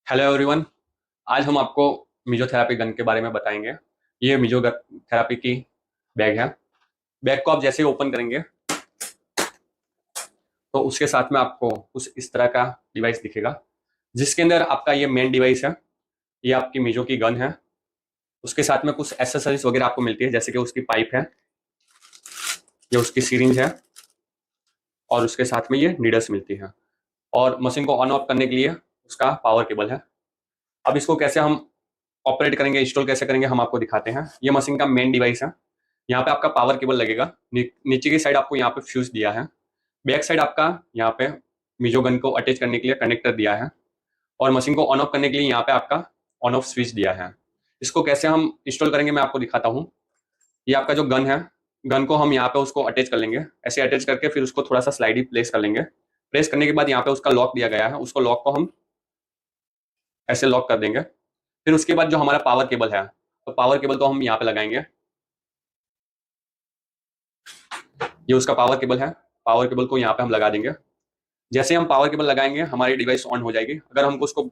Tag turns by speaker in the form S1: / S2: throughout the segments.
S1: Hello everyone. आज हम आपको मिजोथेरापी गन के बारे में बताएंगे। ये मिजोथेरापी की बैग है। बैग को आप जैसे ही ओपन करेंगे तो उसके साथ में आपको कुछ इस तरह का डिवाइस दिखेगा, जिसके अंदर आपका ये मेन डिवाइस है। ये आपकी मिजो की गन है। उसके साथ में कुछ एसेसरीज वगैरह आपको मिलती है, जैसे कि उसकी पाइप है, ये उसकी सीरिंज है, और उसके साथ में ये नीडल्स मिलती है। और मशीन को ऑन ऑफ करने के लिए उसका पावर केबल है। अब इसको कैसे हम ऑपरेट करेंगे, इंस्टॉल कैसे करेंगे, हम आपको दिखाते हैं। ये मशीन का मेन डिवाइस है। यहाँ पे आपका पावर केबल लगेगा। नीचे की साइड आपको यहाँ पे फ्यूज दिया है। बैक साइड आपका यहाँ पे मिजो गन को अटैच करने के लिए कनेक्टर दिया है। और मशीन को ऑन ऑफ करने के लिए यहाँ पे आपका ऑन ऑफ स्विच दिया है। इसको कैसे हम इंस्टॉल करेंगे मैं आपको दिखाता हूँ। ये आपका जो गन है, गन को हम यहाँ पे उसको अटैच कर लेंगे। ऐसे अटैच करके फिर उसको थोड़ा सा स्लाइडी प्लेस कर लेंगे। प्रेस करने के बाद यहाँ पे उसका लॉक दिया गया है, उसको लॉक को हम ऐसे लॉक कर देंगे। फिर उसके बाद जो हमारा पावर केबल है, तो पावर केबल को हम यहाँ पे लगाएंगे। ये उसका पावर केबल है। पावर केबल को यहाँ पे हम लगा देंगे। जैसे हम पावर केबल लगाएंगे हमारी डिवाइस ऑन हो जाएगी। अगर हमको उसको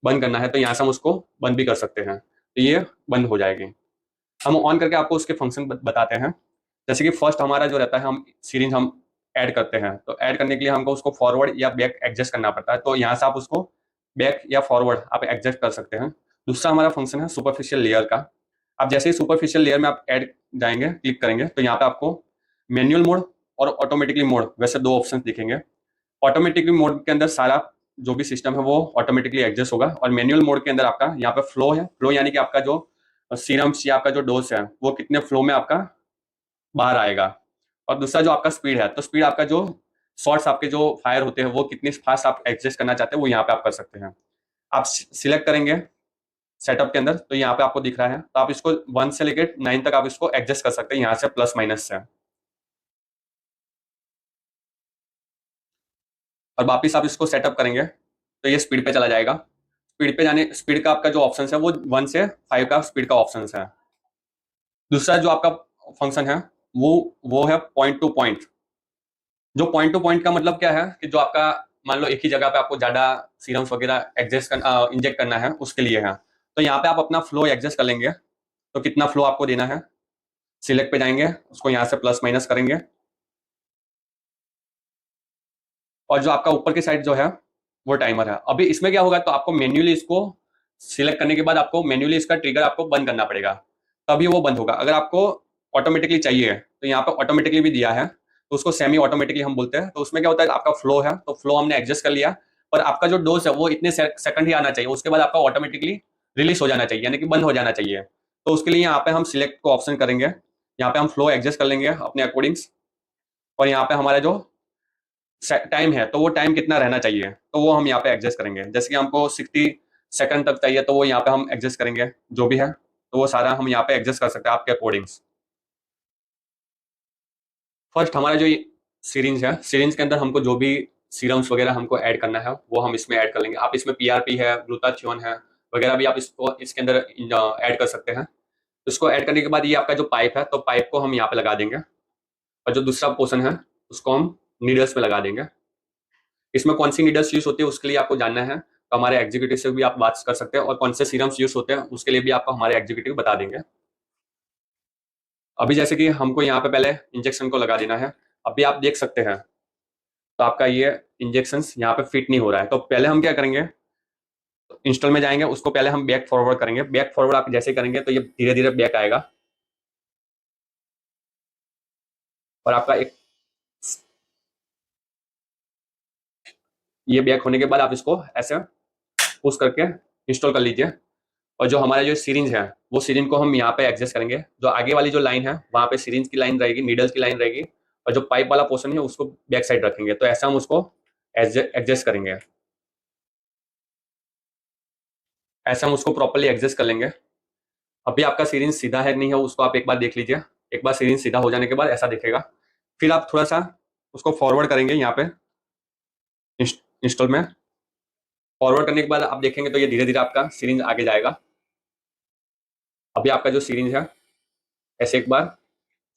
S1: बंद करना है तो यहाँ से हम उसको बंद भी कर सकते हैं, तो ये बंद हो जाएगी। हम ऑन करके आपको उसके फंक्शन बताते हैं। जैसे कि फर्स्ट हमारा जो रहता है, हम सीरीज हम ऐड करते हैं, तो ऐड करने के लिए हमको उसको फॉरवर्ड या बैक एडजस्ट करना पड़ता है। तो यहाँ से आप उसको बैक या फॉरवर्ड आप एडजस्ट कर सकते हैं। दूसरा हमारा फंक्शन है सुपरफिशियल लेयर का। आप जैसे ही सुपरफिशियल लेयर में आप ऐड जाएंगे, क्लिक करेंगे, तो यहाँ पे आपको मैनुअल मोड और ऑटोमेटिकली मोड, वैसे दो ऑप्शन दिखेंगे। ऑटोमेटिकली मोड के अंदर सारा जो भी सिस्टम है वो ऑटोमेटिकली एडजस्ट होगा। और मैनुअल मोड के अंदर आपका यहाँ पे फ्लो है। फ्लो यानी कि आपका जो सीरम्स या आपका जो डोज है वो कितने फ्लो में आपका बाहर आएगा। और दूसरा जो आपका स्पीड है, तो स्पीड आपका जो शॉट्स आपके जो फायर होते हैं वो कितनी फास्ट आप एडजस्ट करना चाहते हैं वो यहाँ पे आप कर सकते हैं। आप सिलेक्ट करेंगे सेटअप के अंदर, तो यहाँ पे आपको दिख रहा है, तो आप इसको 1 से लेकर 9 तक आप इसको एडजस्ट कर सकते हैं, यहाँ से प्लस माइनस से। और वापिस आप इसको सेटअप करेंगे तो ये स्पीड पे चला जाएगा। स्पीड पे जाने, स्पीड का आपका जो ऑप्शन है वो 1 से 5 का स्पीड का ऑप्शन है। दूसरा जो आपका फंक्शन है वो है पॉइंट टू पॉइंट। जो पॉइंट टू पॉइंट का मतलब क्या है कि जो आपका, मान लो एक ही जगह पे आपको ज्यादा सीरम्स वगैरह एडजस्ट इंजेक्ट करना है, उसके लिए है। तो यहाँ पे आप अपना फ्लो एडजस्ट कर लेंगे, तो कितना फ्लो आपको देना है। सिलेक्ट पे जाएंगे, उसको यहाँ से प्लस माइनस करेंगे। और जो आपका ऊपर की साइड जो है वो टाइमर है। अभी इसमें क्या होगा, तो आपको मैन्युअली इसको सिलेक्ट करने के बाद आपको मैन्युअली इसका ट्रिगर आपको बंद करना पड़ेगा, तभी वो बंद होगा। अगर आपको ऑटोमेटिकली चाहिए तो यहाँ पे ऑटोमेटिकली भी दिया है, तो उसको सेमी ऑटोमेटिकली हम बोलते हैं। तो उसमें क्या होता है, आपका फ्लो है तो फ्लो हमने एडजस्ट कर लिया, पर आपका जो डोज है वो इतने सेकंड ही आना चाहिए, उसके बाद आपका ऑटोमेटिकली रिलीज हो जाना चाहिए, यानी कि बंद हो जाना चाहिए। तो उसके लिए यहाँ पे हम सिलेक्ट को ऑप्शन करेंगे, यहाँ पे हम फ्लो एडजस्ट कर लेंगे अपने अकॉर्डिंग्स। और यहाँ पे हमारा जो टाइम है, तो वो टाइम कितना रहना चाहिए, तो वो हम यहाँ पे एडजस्ट करेंगे। जैसे कि हमको 60 सेकंड तक चाहिए, तो वो यहाँ पे हम एडजस्ट करेंगे जो भी है, तो वो सारा हम यहाँ पे एडजस्ट कर सकते हैं आपके अकॉर्डिंग्स। फर्स्ट हमारा जो सीरिंज है, सीरिंज के अंदर हमको जो भी सीरम्स वगैरह हमको ऐड करना है वो हम इसमें ऐड कर लेंगे। आप इसमें पीआरपी है, ग्लूटाथियोन है वगैरह भी आप इसको इसके अंदर ऐड कर सकते हैं। तो इसको ऐड करने के बाद ये आपका जो पाइप है, तो पाइप को हम यहाँ पे लगा देंगे। और जो दूसरा पोर्शन है उसको हम नीडल्स पे लगा देंगे। इसमें कौन सी नीडल्स यूज होती है उसके लिए आपको जानना है, तो हमारे एग्जीक्यूटिव से भी आप बात कर सकते हैं। और कौन से सीरम्स यूज होते हैं उसके लिए भी आपको हमारे एग्जीक्यूटिव बता देंगे। अभी जैसे कि हमको यहाँ पे पहले इंजेक्शन को लगा देना है। अभी आप देख सकते हैं, तो आपका ये इंजेक्शन यहाँ पे फिट नहीं हो रहा है। तो पहले हम क्या करेंगे, तो इंस्टॉल में जाएंगे, उसको पहले हम बैक फॉरवर्ड करेंगे। बैक फॉरवर्ड आप जैसे करेंगे तो ये धीरे धीरे बैक आएगा। और आपका एक ये बैक होने के बाद आप इसको ऐसे पुश करके इंस्टॉल कर लीजिए। और जो हमारा जो सिरिंज है, वो सिरिंज को हम यहाँ पे एडजस्ट करेंगे। जो आगे वाली जो लाइन है वहां पे सिरिंज की लाइन रहेगी, नीडल्स की लाइन रहेगी। और जो पाइप वाला पोर्शन है उसको बैक साइड रखेंगे। तो ऐसा हम उसको एडजस्ट करेंगे, ऐसा हम उसको प्रॉपर्ली एडजस्ट कर लेंगे। अभी आपका सिरिंज सीधा है नहीं है उसको आप एक बार देख लीजिए। एक बार सिरिंज सीधा हो जाने के बाद ऐसा दिखेगा। फिर आप थोड़ा सा उसको फॉरवर्ड करेंगे यहाँ पे इंस्टॉल में। फॉरवर्ड करने के बाद आप देखेंगे तो ये धीरे धीरे आपका सिरिंज आगे जाएगा। अभी आपका जो सिरिंज है ऐसे एक बार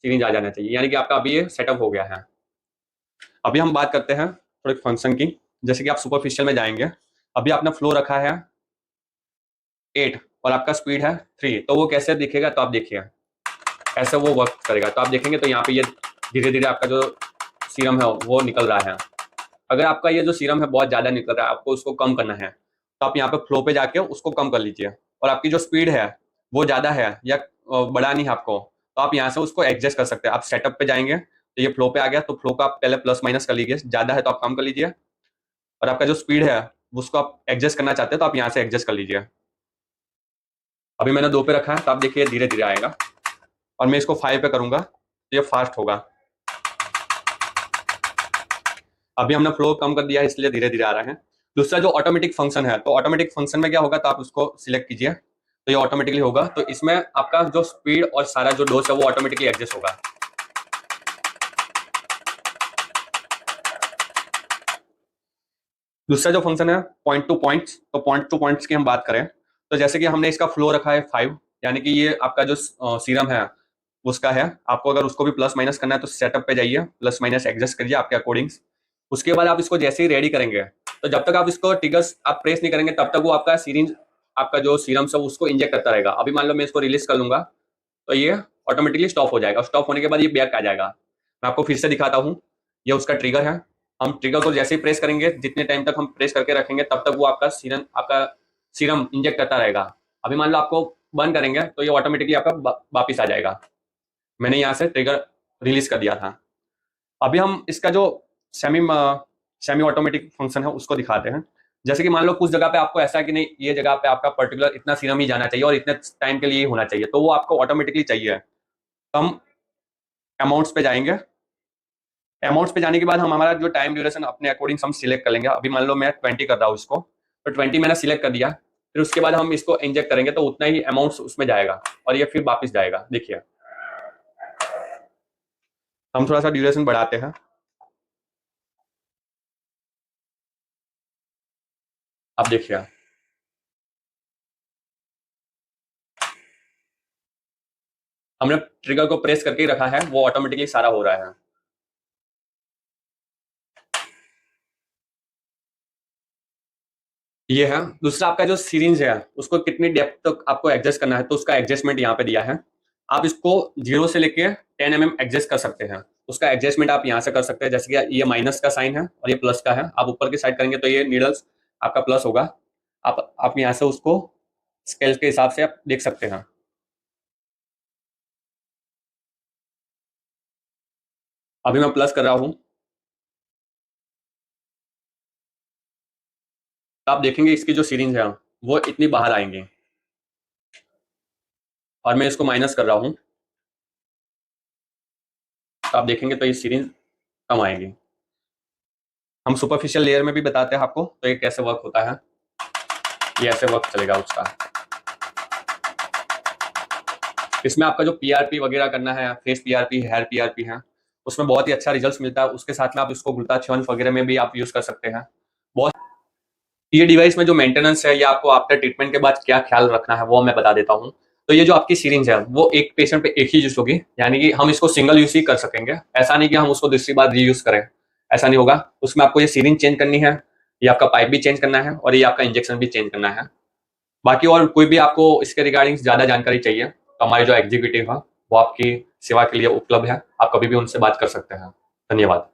S1: सिरिंज आ जाना चाहिए, यानी कि आपका अभी ये सेटअप हो गया है। अभी हम बात करते हैं थोड़े फंक्शन की। जैसे कि आप सुपरफिशियल में जाएंगे, अभी आपने फ्लो रखा है 8 और आपका स्पीड है 3, तो वो कैसे दिखेगा, तो आप देखिए ऐसे वो वर्क करेगा। तो आप देखेंगे तो यहाँ पे ये धीरे धीरे आपका जो सीरम है वो निकल रहा है। अगर आपका ये जो सीरम है बहुत ज़्यादा निकल रहा है, आपको उसको कम करना है, तो आप यहाँ पे फ्लो पे जाके उसको कम कर लीजिए। और आपकी जो स्पीड है वो ज़्यादा है या बढ़ानी है आपको, तो आप यहाँ से उसको एडजस्ट कर सकते हैं। आप सेटअप पे जाएंगे तो ये फ्लो पे आ गया, तो फ्लो का आप पहले प्लस माइनस कर लीजिए, ज़्यादा है तो आप कम कर लीजिए। और आपका जो स्पीड है उसको आप एडजस्ट करना चाहते हैं तो आप यहाँ से एडजस्ट कर लीजिए। अभी मैंने 2 पे रखा है, तो आप देखिए धीरे धीरे आएगा। और मैं इसको 5 पे करूंगा तो ये फास्ट होगा। अभी हमने फ्लो कम कर दिया है इसलिए धीरे धीरे आ रहा है। दूसरा जो ऑटोमेटिक फंक्शन है, तो ऑटोमेटिक फंक्शन में क्या होगा, तो आप उसको सिलेक्ट कीजिए तो ये ऑटोमेटिकली होगा। तो इसमें आपका जो स्पीड और सारा जो डोज है वो ऑटोमेटिकली एडजस्ट होगा। दूसरा जो फंक्शन है पॉइंट टू पॉइंट्स, तो पॉइंट टू पॉइंट्स की हम बात करें तो जैसे कि हमने इसका फ्लो रखा है 5, यानी कि ये आपका जो सीरम है उसका है। आपको अगर उसको भी प्लस माइनस करना है तो सेटअप पे जाइए, प्लस माइनस एडजस्ट करिए आपके अकॉर्डिंग्स। उसके बाद आप इसको जैसे ही रेडी करेंगे, तो जब तक आप इसको ट्रिगर्स आप प्रेस नहीं करेंगे तब तक वो आपका सीरिंज, आपका जो सीरम है उसको इंजेक्ट करता रहेगा। अभी मान लो मैं इसको रिलीज कर लूंगा तो ये ऑटोमेटिकली स्टॉप हो जाएगा। स्टॉप होने के बाद ये बैक आ जाएगा। मैं आपको फिर से दिखाता हूँ, ये उसका ट्रिगर है। हम ट्रिगर को जैसे ही प्रेस करेंगे, जितने टाइम तक हम प्रेस करके रखेंगे तब तक वो आपका सीरम इंजेक्ट करता रहेगा। अभी मान लो आपको बंद करेंगे तो ये ऑटोमेटिकली आपका वापिस आ जाएगा। मैंने यहाँ से ट्रिगर रिलीज कर दिया था। अभी हम इसका जो सेमी सेमी ऑटोमेटिक फंक्शन है उसको दिखाते हैं। जैसे कि मान लो कुछ जगह पे आपको ऐसा है कि नहीं, ये जगह पे आपका पर्टिकुलर इतना सीरम ही जाना चाहिए और इतने टाइम के लिए ही होना चाहिए, तो वो आपको ऑटोमेटिकली चाहिए। तो हम अमाउंट्स पे जाएंगे। अमाउंट्स पे जाने के बाद हम हमारा जो टाइम ड्यूरेशन अपने अकॉर्डिंग हम सिलेक्ट कर लेंगे। अभी मान लो मैं 20 कर रहा हूँ इसको, तो 20 मैंने सिलेक्ट कर दिया। फिर उसके बाद हम इसको इंजेक्ट करेंगे तो उतना ही अमाउंट उसमें जाएगा और ये फिर वापिस जाएगा। देखिए हम थोड़ा सा ड्यूरेशन बढ़ाते हैं। आप देखिए हमने ट्रिगर को प्रेस करके ही रखा है, वो ऑटोमेटिकली सारा हो रहा है। ये है। दूसरा आपका जो सीरीज है उसको कितनी डेप्थ तक आपको एडजस्ट करना है, तो उसका एडजस्टमेंट यहाँ पे दिया है। आप इसको 0 से लेके 10 mm एडजस्ट कर सकते हैं। उसका एडजस्टमेंट आप यहाँ से कर सकते हैं। जैसे कि ये माइनस का साइन है और ये प्लस का है, आप ऊपर की साइड करेंगे तो ये नीडल्स आपका प्लस होगा। आप यहाँ से उसको स्केल के हिसाब से आप देख सकते हैं। अभी मैं प्लस कर रहा हूँ तो आप देखेंगे इसकी जो सीरीज है वो इतनी बाहर आएंगी। और मैं इसको माइनस कर रहा हूँ तो आप देखेंगे तो ये सीरीज कम आएगी। हम सुपरफिशियल लेयर में भी बताते हैं आपको तो ये कैसे वर्क होता है। ये ऐसे वर्क चलेगा उसका। इसमें आपका जो पीआरपी वगैरह करना है, फेस पीआरपी, हेयर पीआरपी है, उसमें बहुत ही अच्छा रिजल्ट मिलता है। उसके साथ में आप इसको ग्लूटाथियोन वगैरह में भी आप यूज कर सकते हैं। बहुत ये डिवाइस में जो मेंटेनेंस है या आपको आफ्टर ट्रीटमेंट के बाद क्या ख्याल रखना है वो मैं बता देता हूँ। तो ये जो आपकी सीरिंज है वो एक पेशेंट पे एक ही यूज होगी, यानी कि हम इसको सिंगल यूज ही कर सकेंगे। ऐसा नहीं कि हम उसको दूसरी बार रीयूज करें, ऐसा नहीं होगा। उसमें आपको ये सीरिंज चेंज करनी है, ये आपका पाइप भी चेंज करना है और ये आपका इंजेक्शन भी चेंज करना है। बाकी और कोई भी आपको इसके रिगार्डिंग ज्यादा जानकारी चाहिए तो हमारे जो एग्जीक्यूटिव है वो आपकी सेवा के लिए उपलब्ध है। आप कभी भी उनसे बात कर सकते हैं। धन्यवाद।